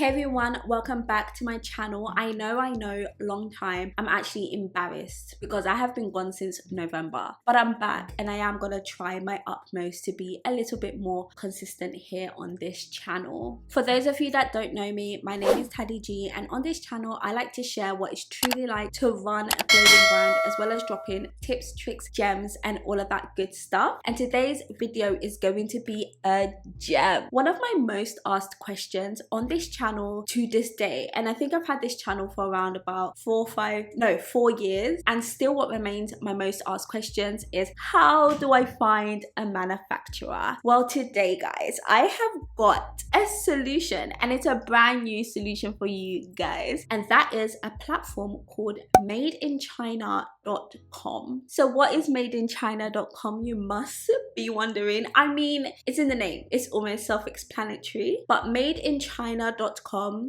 Hey everyone, welcome back to my channel. I know, long time. I'm actually embarrassed because I have been gone since November, but I'm back and I am gonna try my utmost to be a little bit more consistent here on this channel. For those of you that don't know me, my name is Taddy G, and on this channel I like to share what it's truly like to run a clothing brand, as well as dropping tips, tricks, gems and all of that good stuff. And today's video is going to be a gem. One of my most asked questions on this channel to this day, and I think I've had this channel for around about 4 years, and still what remains my most asked questions is, how do I find a manufacturer? Well, today guys, I have got a solution, and it's a brand new solution for you guys, and that is a platform called madeinchina.com. So what is madeinchina.com, you must be wondering. I mean, it's in the name, it's almost self-explanatory, but madeinchina.com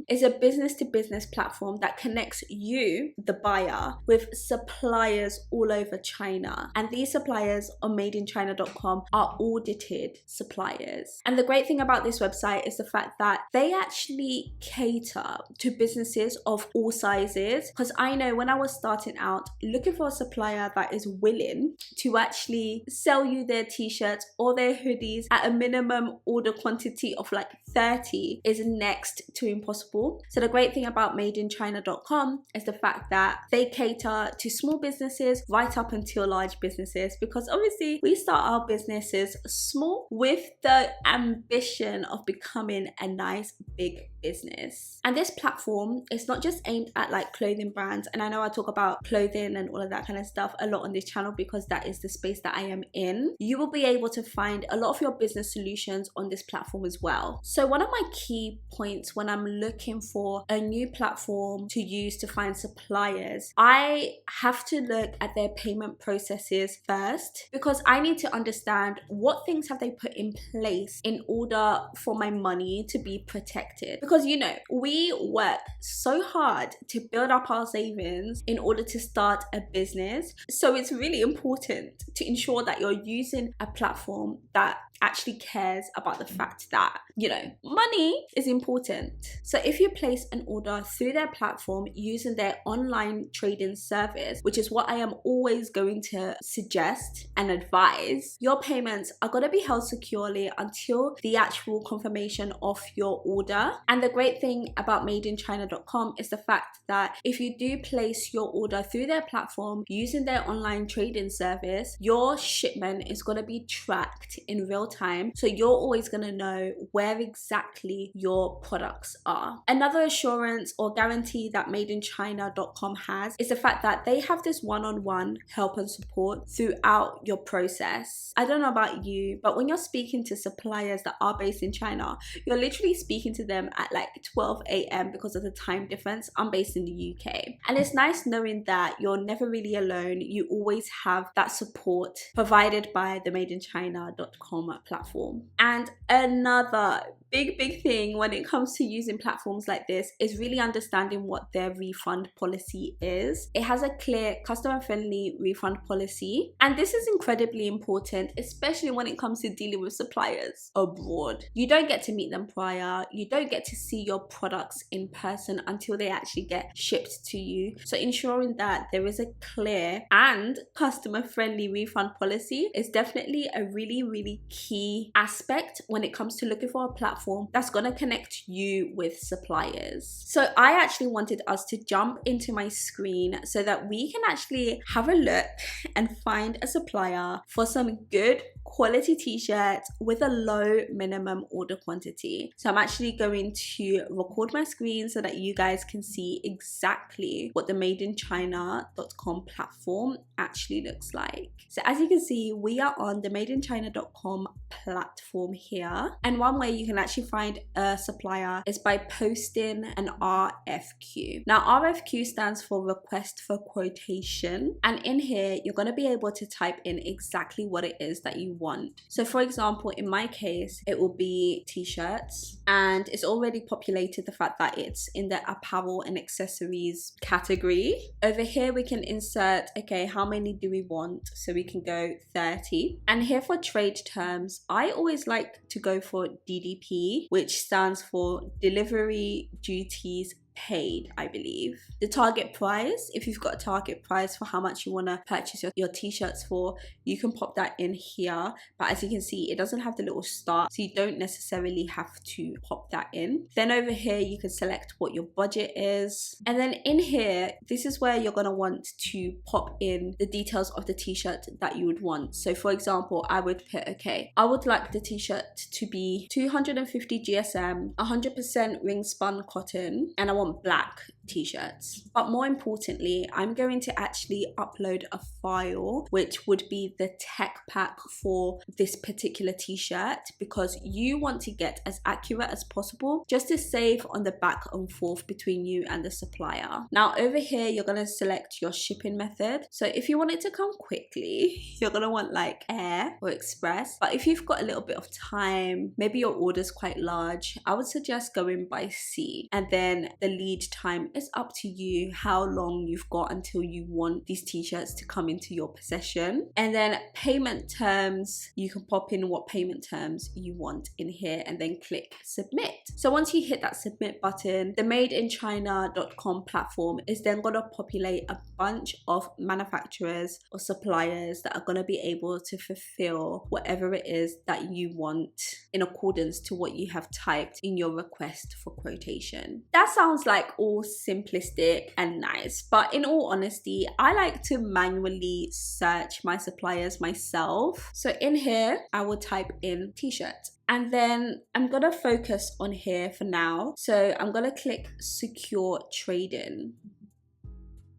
is a business-to-business platform that connects you, the buyer, with suppliers all over China. And these suppliers on madeinchina.com are audited suppliers. And the great thing about this website is the fact that they actually cater to businesses of all sizes. Because I know when I was starting out looking for a supplier that is willing to actually sell you their t-shirts or their hoodies at a minimum order quantity of like 30 is next to impossible. So the great thing about madeinchina.com is the fact that they cater to small businesses right up until large businesses, because obviously we start our businesses small with the ambition of becoming a nice big business. And this platform is not just aimed at like clothing brands, and I know I talk about clothing and all of that kind of stuff a lot on this channel because that is the space that I am in. You will be able to find a lot of your business solutions on this platform as well. So one of my key points when I'm looking for a new platform to use to find suppliers, I have to look at their payment processes first, because I need to understand what things have they put in place in order for my money to be protected. Because you know, we work so hard to build up our savings in order to start a business. So it's really important to ensure that you're using a platform that actually cares about the fact that, you know, money is important. So if you place an order through their platform using their online trading service, which is what I am always going to suggest and advise, your payments are going to be held securely until the actual confirmation of your order. And the great thing about madeinchina.com is the fact that if you do place your order through their platform using their online trading service, your shipment is going to be tracked in real time, so you're always going to know where exactly your products are. Another assurance or guarantee that madeinchina.com has is the fact that they have this one-on-one help and support throughout your process. I don't know about you, but when you're speaking to suppliers that are based in China, you're literally speaking to them at like 12 a.m. because of the time difference. I'm based in the UK, and it's nice knowing that you're never really alone. You always have that support provided by the madeinchina.com platform. And another big thing when it comes to using platforms like this is really understanding what their refund policy is. It has a clear, customer-friendly refund policy, and this is incredibly important, especially when it comes to dealing with suppliers abroad. You don't get to meet them prior, you don't get to see your products in person until they actually get shipped to you. So ensuring that there is a clear and customer-friendly refund policy is definitely a really key aspect when it comes to looking for a platform that's going to connect you with suppliers. So I actually wanted us to jump into my screen so that we can actually have a look and find a supplier for some good quality t-shirts with a low minimum order quantity. So I'm actually going to record my screen so that you guys can see exactly what the madeinchina.com platform actually looks like. So as you can see, we are on the madeinchina.com platform here, and one way you can actually find a supplier is by posting an RFQ. Now RFQ stands for request for quotation, and in here you're going to be able to type in exactly what it is that you want. So for example, in my case, it will be t-shirts, and it's already populated the fact that it's in the apparel and accessories category. Over here we can insert, okay, how many do we want? So we can go 30. And here for trade terms, I always like to go for DDP DDP, which stands for Delivery Duties Paid, I believe. The target price, if you've got a target price for how much you want to purchase your t-shirts for, you can pop that in here. But as you can see, it doesn't have the little star, so you don't necessarily have to pop that in. Then over here, you can select what your budget is. And then in here, this is where you're going to want to pop in the details of the t-shirt that you would want. So for example, I would put, okay, I would like the t-shirt to be 250 GSM, 100% ring spun cotton, and I want black t-shirts. But more importantly, I'm going to actually upload a file which would be the tech pack for this particular t-shirt, because you want to get as accurate as possible just to save on the back and forth between you and the supplier. Now over here, you're going to select your shipping method. So if you want it to come quickly, you're going to want like air or express. But if you've got a little bit of time, maybe your order's quite large, I would suggest going by sea. And then the lead time is up to you how long you've got until you want these t-shirts to come into your possession. And then payment terms, you can pop in what payment terms you want in here and then click submit. So once you hit that submit button, the madeinchina.com platform is then going to populate a bunch of manufacturers or suppliers that are going to be able to fulfill whatever it is that you want in accordance to what you have typed in your request for quotation. That sounds like all simplistic and nice, but in all honesty, I like to manually search my suppliers myself. So in here, I will type in t-shirt. And then I'm gonna focus on here for now. So I'm gonna click secure trading.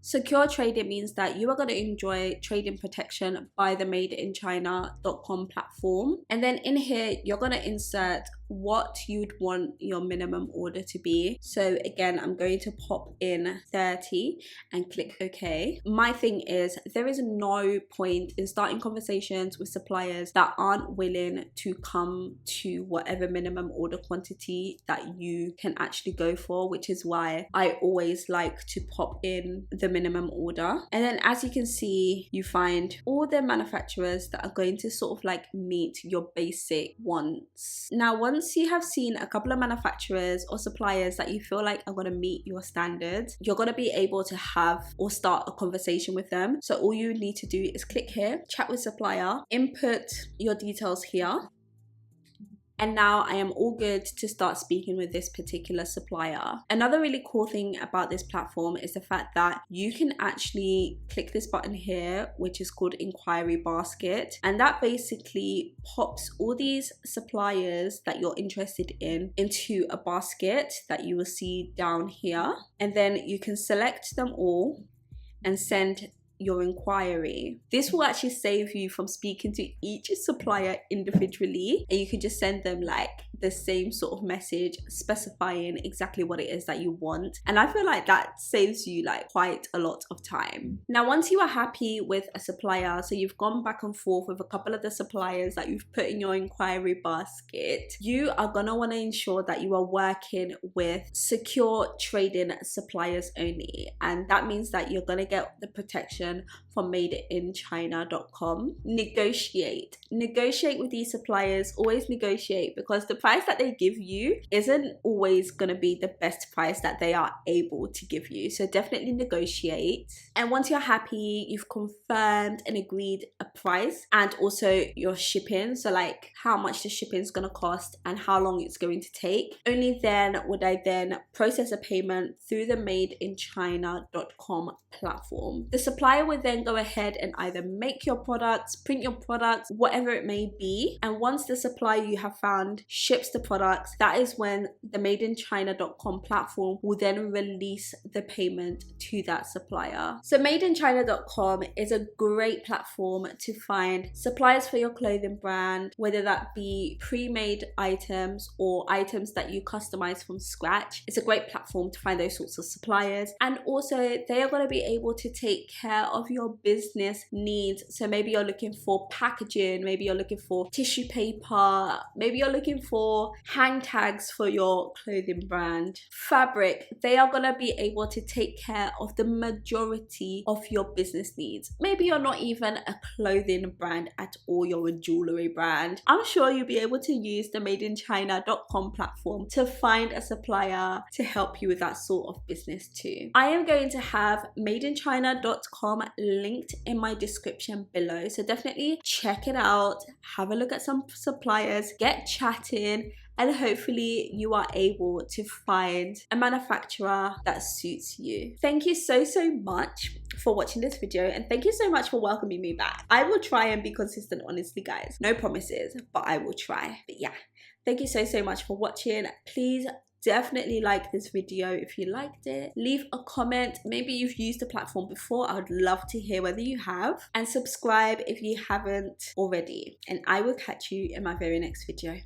Secure trading means that you are going to enjoy trading protection by the madeinchina.com platform. And then in here, you're going to insert what you'd want your minimum order to be. So again, I'm going to pop in 30 and click OK. My thing is, there is no point in starting conversations with suppliers that aren't willing to come to whatever minimum order quantity that you can actually go for, which is why I always like to pop in the minimum order. And then as you can see, you find all the manufacturers that are going to sort of like meet your basic wants. Now, once you have seen a couple of manufacturers or suppliers that you feel like are going to meet your standards, you're going to be able to have or start a conversation with them. So all you need to do is click here, chat with supplier, input your details here. And now I am all good to start speaking with this particular supplier. Another really cool thing about this platform is the fact that you can actually click this button here, which is called Inquiry Basket. And that basically pops all these suppliers that you're interested in into a basket that you will see down here. And then you can select them all and send your inquiry. This will actually save you from speaking to each supplier individually, and you can just send them like the same sort of message specifying exactly what it is that you want. And I feel like that saves you like quite a lot of time. Now, once you are happy with a supplier, so you've gone back and forth with a couple of the suppliers that you've put in your inquiry basket, you are gonna want to ensure that you are working with secure trading suppliers only. And that means that you're gonna get the protection from madeinchina.com. Negotiate with these suppliers. Always negotiate, because the price that they give you isn't always going to be the best price that they are able to give you. So definitely negotiate. And once you're happy, you've confirmed and agreed a price and also your shipping, so like how much the shipping is going to cost and how long it's going to take, only then would I then process a payment through the madeinchina.com platform. The supplier would then go ahead and either make your products, print your products, whatever it may be. And once the supplier you have found ships the products, that is when the madeinchina.com platform will then release the payment to that supplier. So madeinchina.com is a great platform to find suppliers for your clothing brand, whether that be pre-made items or items that you customize from scratch. It's a great platform to find those sorts of suppliers. And also they are going to be able to take care of your business needs. So maybe you're looking for packaging, maybe you're looking for tissue paper, maybe you're looking for hang tags for your clothing brand, fabric. They are gonna be able to take care of the majority of your business needs. Maybe you're not even a clothing brand at all, you're a jewelry brand. I'm sure you'll be able to use the madeinchina.com platform to find a supplier to help you with that sort of business too. I am going to have madeinchina.com linked in my description below, so definitely check it out, have a look at some suppliers, get chatting, and hopefully you are able to find a manufacturer that suits you. Thank you so much for watching this video, and thank you so much for welcoming me back. I will try and be consistent, honestly guys. No promises, but I will try. But yeah, thank you so much for watching. Please definitely like this video if you liked it. Leave a comment. Maybe you've used the platform before. I would love to hear whether you have. And subscribe if you haven't already. And I will catch you in my very next video.